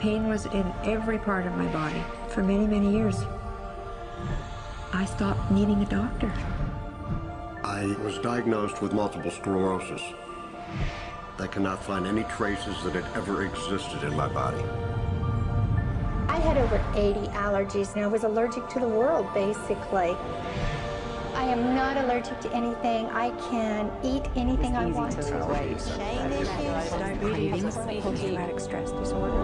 pain was in every part of my body for many, many years. I stopped needing a doctor. I was diagnosed with multiple sclerosis. They cannot find any traces that it ever existed in my body. I had over 80 allergies, and I was allergic to the world, basically. I am not allergic to anything. I can eat anything I want to. Shame issues, Diabetes, post-traumatic stress disorder.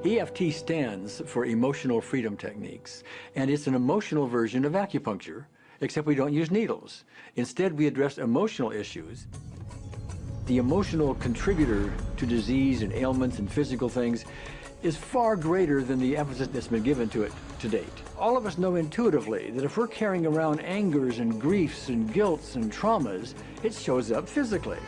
EFT stands for Emotional Freedom Techniques, and it's an emotional version of acupuncture, except we don't use needles. Instead, we address emotional issues. The emotional contributor to disease and ailments and physical things is far greater than the emphasis that's been given to it to date. All of us know intuitively that if we're carrying around angers and griefs and guilts and traumas, it shows up physically.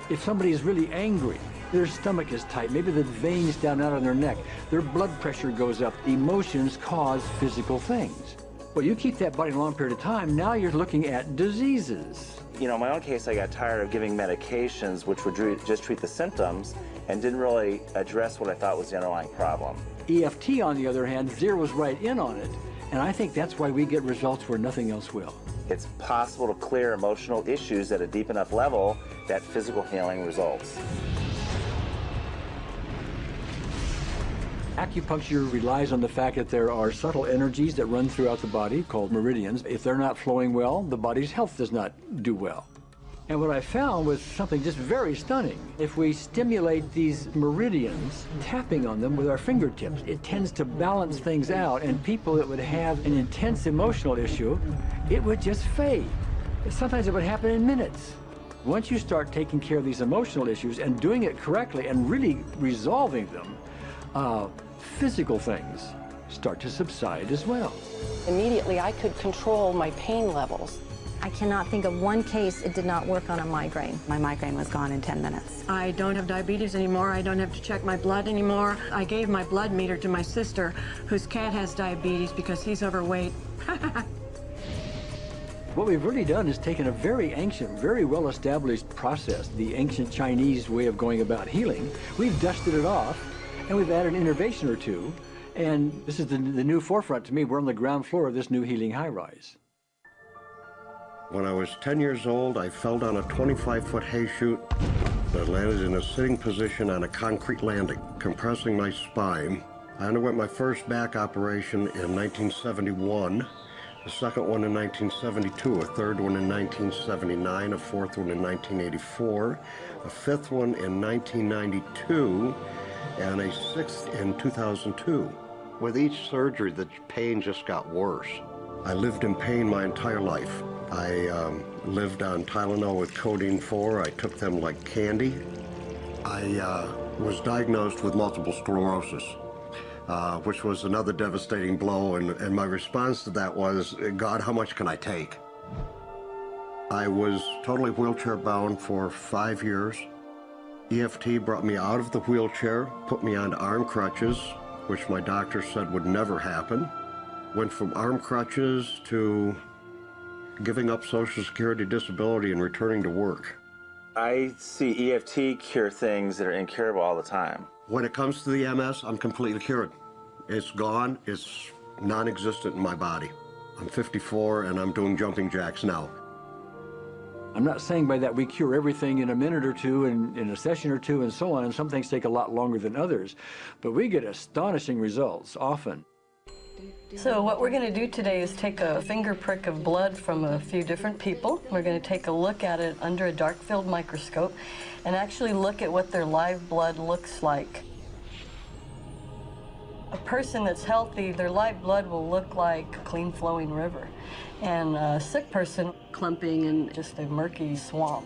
If somebody is really angry, their stomach is tight, maybe the veins down out on their neck, their blood pressure goes up. Emotions cause physical things. Well, you keep that body a long period of time, now you're looking at diseases. You know, in my own case, I got tired of giving medications which would just treat the symptoms and didn't really address what I thought was the underlying problem. EFT, on the other hand, zeroes right in on it, and I think that's why we get results where nothing else will. It's possible to clear emotional issues at a deep enough level that physical healing results. Acupuncture relies on the fact that there are subtle energies that run throughout the body called meridians. If they're not flowing well, the body's health does not do well. And what I found was something just very stunning. If we stimulate these meridians, tapping on them with our fingertips, it tends to balance things out, and people that would have an intense emotional issue, it would just fade. Sometimes it would happen in minutes. Once you start taking care of these emotional issues and doing it correctly and really resolving them, physical things start to subside as well. Immediately, I could control my pain levels. I cannot think of one case it did not work on a migraine. My migraine was gone in 10 minutes. I don't have diabetes anymore. I don't have to check my blood anymore. I gave my blood meter to my sister, whose cat has diabetes because he's overweight. What we've really done is taken a very ancient, very well-established process, the ancient Chinese way of going about healing. We've dusted it off, and we've added an innovation or two, and this is the new forefront to me. We're on the ground floor of this new healing high-rise. When I was 10 years old, I fell down a 25-foot hay chute that landed in a sitting position on a concrete landing, compressing my spine. I underwent my first back operation in 1971, a second one in 1972, a third one in 1979, a fourth one in 1984, a fifth one in 1992, and a sixth in 2002. With each surgery, the pain just got worse. I lived in pain my entire life. I lived on Tylenol with codeine 4. I took them like candy. I was diagnosed with multiple sclerosis, which was another devastating blow, and my response to that was, God, how much can I take? I was totally wheelchair bound for 5 years. EFT brought me out of the wheelchair, put me on arm crutches, which my doctor said would never happen. Went from arm crutches to giving up Social Security disability and returning to work. I see EFT cure things that are incurable all the time. When it comes to the MS, I'm completely cured. It's gone, it's non-existent in my body. I'm 54 and I'm doing jumping jacks now. I'm not saying by that we cure everything in a minute or two, and in a session or two, and so on, and some things take a lot longer than others, but we get astonishing results often. So what we're going to do today is take a finger prick of blood from a few different people. We're going to take a look at it under a dark field microscope and actually look at what their live blood looks like. A person that's healthy, their live blood will look like a clean flowing river, and a sick person clumping in just a murky swamp.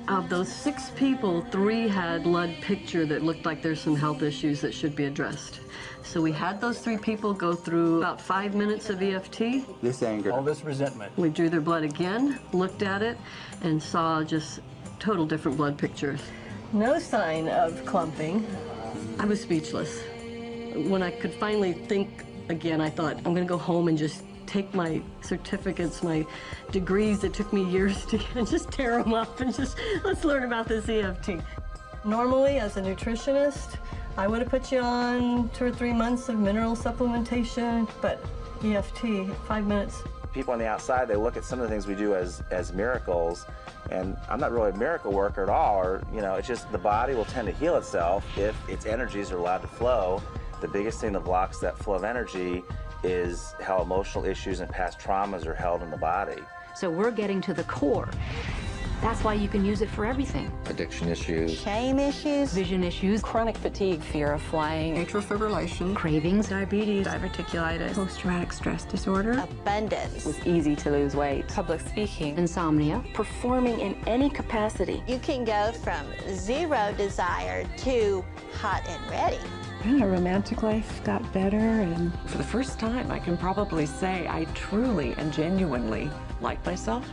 Of those 6 people, 3 had blood picture that looked like there's some health issues that should be addressed. So we had those 3 people go through about 5 minutes of EFT. This anger. All this resentment. We drew their blood again, looked at it, and saw just total different blood pictures. No sign of clumping. I was speechless. When I could finally think again, I thought, I'm going to go home and just take my certificates, my degrees that took me years to get, and just tear them up and just, let's learn about this EFT. Normally, as a nutritionist, I would have put you on 2 or 3 months of mineral supplementation, but EFT, 5 minutes. People on the outside, they look at some of the things we do as miracles, and I'm not really a miracle worker at all, or, you know, it's just the body will tend to heal itself if its energies are allowed to flow. The biggest thing that blocks that flow of energy is how emotional issues and past traumas are held in the body. So we're getting to the core. That's why you can use it for everything. Addiction issues. Shame issues. Vision issues. Chronic fatigue, fear of flying. Atrial fibrillation. Cravings. Diabetes. Diverticulitis. Post-traumatic stress disorder. Abundance. It was easy to lose weight. Public speaking. Insomnia. Performing in any capacity. You can go from 0 desire to hot and ready. Our romantic life got better, and for the first time, I can probably say I truly and genuinely like myself,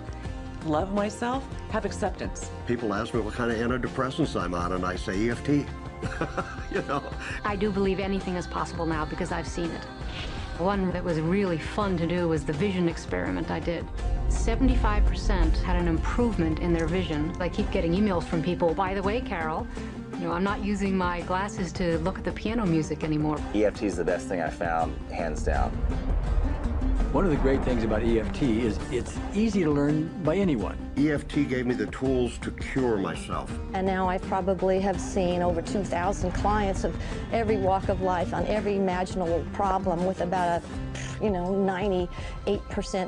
love myself, have acceptance. People ask me what kind of antidepressants I'm on, and I say EFT. You know? I do believe anything is possible now because I've seen it. One that was really fun to do was the vision experiment I did. 75% had an improvement in their vision. I keep getting emails from people, by the way, Carol, you know, I'm not using my glasses to look at the piano music anymore. EFT is the best thing I found, hands down. One of the great things about EFT is it's easy to learn by anyone. EFT gave me the tools to cure myself. And now I probably have seen over 2,000 clients of every walk of life on every imaginable problem with about a, 98%,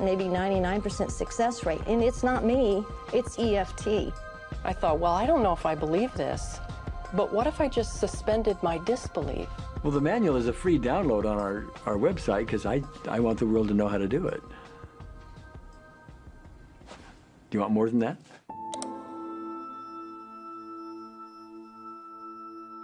maybe 99% success rate. And it's not me, it's EFT. I thought, well, I don't know if I believe this, but what if I just suspended my disbelief? Well, the manual is a free download on our website because I want the world to know how to do it. Do you want more than that?